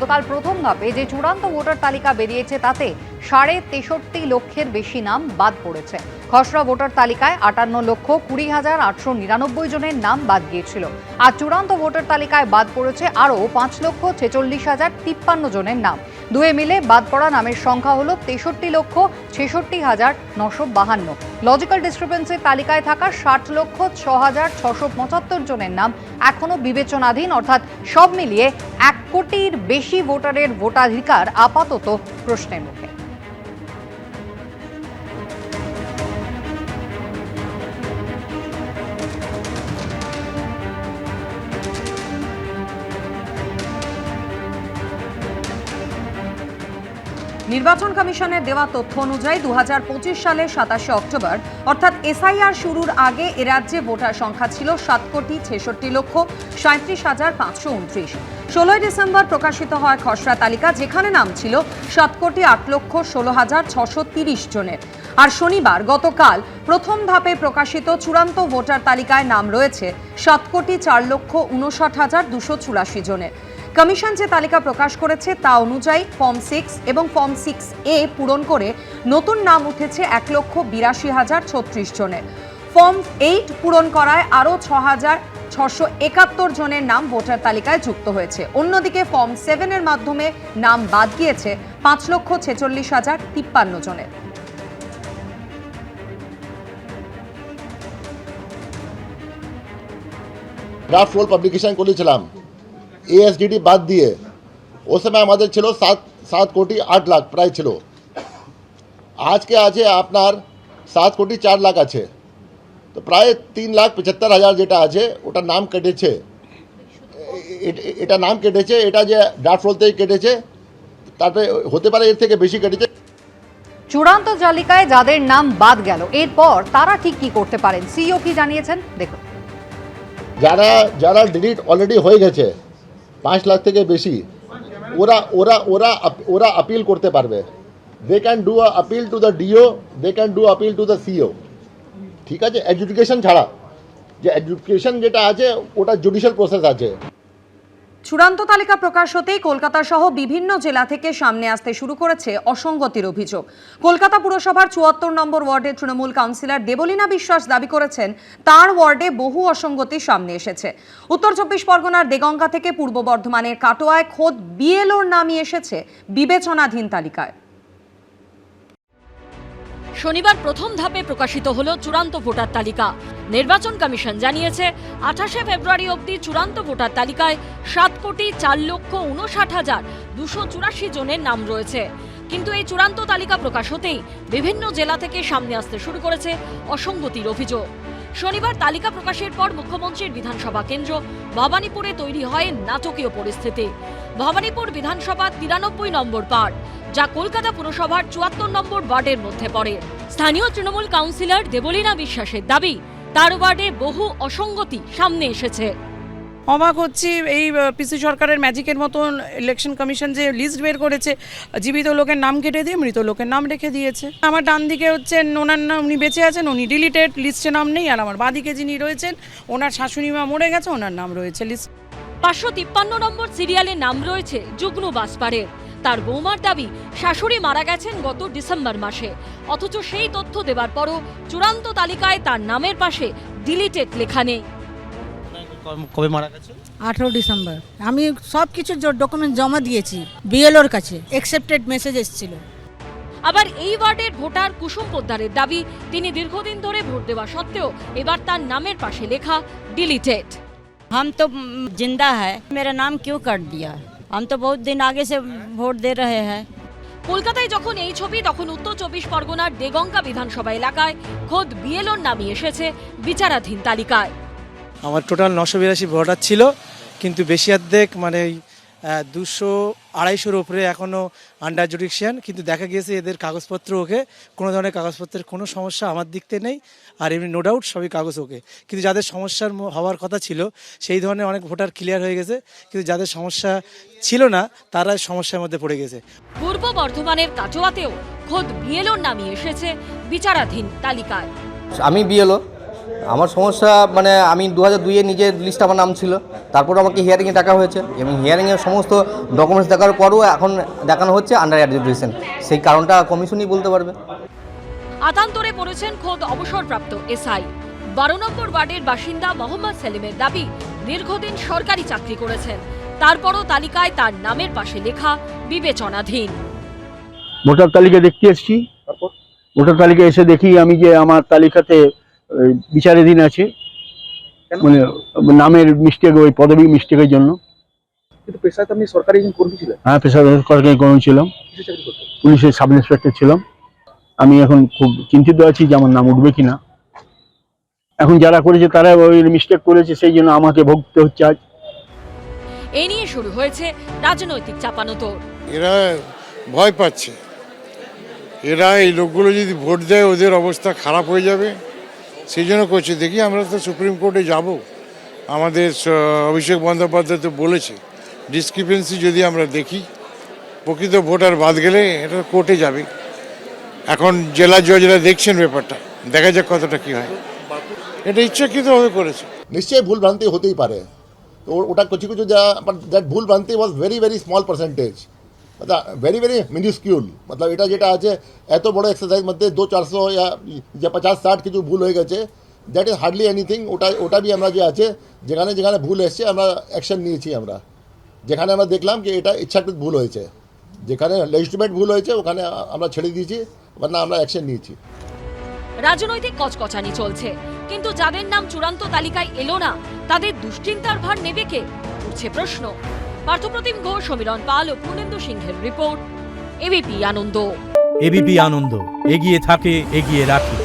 গতকাল প্রথম ধাপে যে চূড়ান্ত ভোটার তালিকা বেরিয়েছে তাতে 63.5 লক্ষের বেশি নাম বাদ পড়েছে। খসড়া ভোটার তালিকায় 58,20,899 জনের নাম বাদ গিয়েছিল। আর চূড়ান্ত ভোটার তালিকায় বাদ পড়েছে আরও 5,46,053 জনের নাম। দুয়ে মিলে বাদ পড়া নামের সংখ্যা হল 63,66,952। লজিক্যাল ডিসক্রিপেন্সির তালিকায় থাকা 60,06,675 জনের নাম এখনো বিবেচনাধীন, অর্থাৎ সব মিলিয়ে 1 কোটির বেশি ভোটারের ভোটাধিকার আপাতত প্রশ্নের মুখে। নির্বাচন কমিশনের দেওয়া তথ্য অনুযায়ী 2025 সালের 27 অক্টোবর অর্থাৎ এসআইআর শুরুর আগে এ রাজ্যে ভোটার সংখ্যা ছিল 7,66,37,529। 16 ডিসেম্বর প্রকাশিত হয় খসড়া তালিকা, যেখানে নাম ছিল 7,08,16,630 জনের। আর শনিবার গতকাল প্রথম ধাপে প্রকাশিত চূড়ান্ত ভোটার তালিকায় নাম রয়েছে 7,04,59,284 জনের। কমিশন যে তালিকা প্রকাশ করেছে তা অনুযায়ী ফর্ম 6 এবং ফর্ম 6A পূরণ করে নতুন নাম উঠেছে 1,82,036 জনের। ফর্ম 8 পূরণ করায় আরও 6,671 জনের নাম ভোটার তালিকায় যুক্ত হয়েছে। অন্যদিকে ফর্ম 7 এর মাধ্যমে নাম বাদ গিয়েছে 5,46,053 জনের। ড্রাফট রোল পাবলিকেশন করেছিলাম এএসডিডি বাদ দিয়ে। ওই সময় আমাদের ছিল 7,08,00,000 প্রায় ছিল। আজকে আছে আপনার 7,04,00,000 আছে। তো প্রায় 3,75,000 যেটা আছে ওটা নাম কেটেছে, এটা নাম কেটেছে, এটা যে ড্রাফট রোল থেকে কেটেছে, তারপরে হতে পারে এর থেকে বেশি কেটেছে। চূড়ান্ত তালিকায় যাদের নাম বাদ গেল এরপর তারা ঠিক কি করতে পারেন, সিইও কি জানিয়েছেন দেখুন। যারা ডিলিট অলরেডি হয়ে গেছে 5 লাখ থেকে বেশি, ওরা আপিল করতে পারবে। They can do appeal to the DO, they can do appeal to the CO. ঠিক আছে, এডুকেশন ছাড়া যে এডুকেশন যেটা আছে ওটা জুডিশিয়াল প্রসেস আছে। চূড়ান্ত তালিকা প্রকাশ হতেই কলকাতা সহ বিভিন্ন জেলা থেকে সামনে আসতে শুরু করেছে অসঙ্গতির অভিযোগ। কলকাতা পুরসভার 74 নম্বর ওয়ার্ডের তৃণমূল কাউন্সিলর দেবলীনা বিশ্বাস দাবি করেছেন তার ওয়ার্ডে বহু অসঙ্গতি সামনে এসেছে। উত্তর 24 পরগনার দেগঙ্গা থেকে পূর্ব বর্ধমানের কাটোয়ায় খোদ বিএলওর নামই এসেছে বিবেচনাধীন তালিকায়। শনিবার প্রথম ধাপে প্রকাশিত হলো চূড়ান্ত ভোটার তালিকা। নির্বাচন কমিশন জানিয়েছে 28 ফেব্রুয়ারি অবধি চূড়ান্ত ভোটার তালিকায় 7,04,59,284 জনের নাম রয়েছে। কিন্তু এই চূড়ান্ত তালিকা প্রকাশ হতেই বিভিন্ন জেলা থেকে সামনে আসতে শুরু করেছে অসঙ্গতির অভিযোগ। শনিবার তালিকা প্রকাশের পর মুখ্যমন্ত্রীর বিধানসভা কেন্দ্র ভবানীপুরে তৈরি হয় নাটকীয় পরিস্থিতি। ভবানীপুর বিধানসভা 93 নম্বর ওয়ার্ড, যা কলকাতা পুরসভার 74 নম্বর ওয়ার্ডের মধ্যে পড়ে। স্থানীয় তৃণমূল কাউন্সিলর দেবলীনা বিশ্বাসের দাবি তার ওয়ার্ডে বহু অসঙ্গতি সামনে এসেছে। অবাক হচ্ছি, এই পিসি সরকারের ম্যাজিকের মতন ইলেকশন কমিশন যে লিস্ট বের করেছে, জীবিত লোকের নাম কেটে দিয়ে মৃত লোকের নাম রেখে দিয়েছে। আমার ডান দিকে হচ্ছেন ওনার নাম, উনি বেঁচে আছেন, উনি ডিলিটেড, লিস্টে নাম নেই। আর আমার বাঁদিকে যিনি রয়েছেন ওনার শাশুড়ি মা মরে গেছে, ওনার নাম রয়েছে লিস্ট। 553 নম্বর সিরিয়ালে নাম রয়েছে যুগ্নু বাসপাড়ের। তার বৌমার দাবি শাশুড়ি মারা গেছেন গত ডিসেম্বর মাসে, অথচ সেই তথ্য দেবার পরও চূড়ান্ত তালিকায় তার নামের পাশে ডিলিটেড লেখা নেই। কবে মারা গেছে? 18 ডিসেম্বর। আমি সব কিছু ডকুমেন্ট জমা দিয়েছি বিএলওর কাছে, অ্যাকসেপ্টেড মেসেজ এসেছিল। আবার এই ওয়ার্ডের ভোটার কুসুম পোদ্দারের দাবি তিনি দীর্ঘদিন ধরে ভোট দেওয়া সত্ত্বেও এবার তার নামের পাশে লেখা ডিলিটেড। हम तो जिंदा है, मेरा नाम क्यों काट दिया? हम तो बहुत दिन आगे से वोट दे रहे हैं। কলকাতায় যখন এই ছবি, তখন উত্তর 24 পরগনার দেগঙ্গা বিধানসভা এলাকায় খোদ বিএলওর নামই এসেছে বিচারাধীন তালিকায়। আমার টোটাল 982 ভোটার ছিল, কিন্তু বেশি অর্ধেক মানে 200-250 উপরে এখনও আন্ডার জুডিকশন। কিন্তু দেখা গিয়েছে এদের কাগজপত্র ওকে, কোনো ধরনের কাগজপত্রের কোনো সমস্যা আমার দিক থেকে নেই। আর এমনি নো ডাউট সবই কাগজ ওকে। কিন্তু যাদের সমস্যার হওয়ার কথা ছিল সেই ধরনের অনেক ভোটার ক্লিয়ার হয়ে গেছে, কিন্তু যাদের সমস্যা ছিল না তারা সমস্যার মধ্যে পড়ে গেছে। পূর্ব বর্ধমানের কাটোয়াতেও খোদ বিএলওর নামই এসেছে বিচারাধীন তালিকায়। আমি বিএলও, আমার সমস্যা মানে আমি 2002-এ নিজের লিস্ট আমার নাম ছিল, তারপর আমাকে হিয়ারিংয়ে ডাকা হয়েছে এবং হিয়ারিংয়ের সমস্ত ডকুমেন্টস দেখার পরও এখন দেখানো হচ্ছে আন্ডার অ্যাডজুডিকেশন। সেই কারণটা কমিশনই বলতে পারবে। আতান্তরে পড়েছেন খোদ অবসরপ্রাপ্ত এসআই। 12 নম্বর ওয়ার্ডের বাসিন্দা মোহাম্মদ সেলিমের দাবি, দীর্ঘদিন সরকারি চাকরি করেছেন, তারপরও তালিকায় তার নামের পাশে লেখা বিবেচনাধীন। ভোটার তালিকা দেখতে এসেছি, ভোটার তালিকা এসে দেখি আমি যে আমার তালিকাতে বিচারাধীন আছে, মানে নামের মিস্টেক, ওই পদবী মিস্টেকের জন্য। কিন্তু পেশায় তো আপনি সরকারি কর্মী ছিলেন। হ্যাঁ, সরকারি কর্মী ছিলাম, পুলিশের সাব ইন্সপেক্টর ছিলাম। আমি এখন খুব চিন্তিত আছি যে আমার নাম উঠবে কিনা। এখন যারা করেছে তারা ওই মিস্টেক করেছে, সেই জন্য আমাকে ভুগতে হচ্ছে আজ। এই নিয়ে শুরু হয়েছে রাজনৈতিক চাপানোতর। এরা ভয় পাচ্ছে, এরা এই লোকগুলো যদি ভোট দেয় ওদের অবস্থা খারাপ হয়ে যাবে, সেই জন্য করছে। দেখি আমরা তো সুপ্রিম কোর্টে যাব, আমাদের অভিষেক বন্দ্যোপাধ্যায় তো বলেছে ডিসক্রিপেন্সি যদি আমরা দেখি, প্রকৃত ভোটার বাদ গেলে এটা কোর্টে যাবে। এখন জেলা জজরা দেখছেন ব্যাপারটা, দেখা যাক কতটা কি হয়। এটা ইচ্ছাকৃতভাবে করেছে। নিশ্চয়ই ভুল ভ্রান্তি হতেই পারে, তো ওটা কিছু কিছু দ্যাট ভুল ভ্রান্তি was very very small percentage, मतलब वेरी वेरी मिनिस्क्यूल। मतलब এটা যেটা আছে এত বড় এক্সারসাইজ মধ্যে 200-400 या 50-60 কিছু ভুল হয়ে গেছে, দ্যাট ইজ হার্ডলি এনিথিং। ওটা বি আমরা যে আছে যেখানে যেখানে ভুল এসছে আমরা অ্যাকশন নিয়েছি। আমরা যেখানে আমরা দেখলাম কি এটা ইচ্ছাকৃত ভুল হয়েছে, যেখানে লেজিটিমেট ভুল হয়েছে ওখানে আমরা ছেড়ে দিয়েছি, বরনা আমরা অ্যাকশন নিয়েছি। রাজনৈতিক কচকচানি চলছে, কিন্তু যাদের নাম চূড়ান্ত তালিকায় এলো না তাদের দুশ্চিন্তার ভার নেবে কে, উঠছে প্রশ্ন। পার্থপ্রতিম ঘোষ, সমীরণ পাল ও পূর্ণেন্দু সিংহের রিপোর্ট, এবিপি আনন্দ। এবিপি আনন্দ, এগিয়ে থাকে, এগিয়ে রাখে।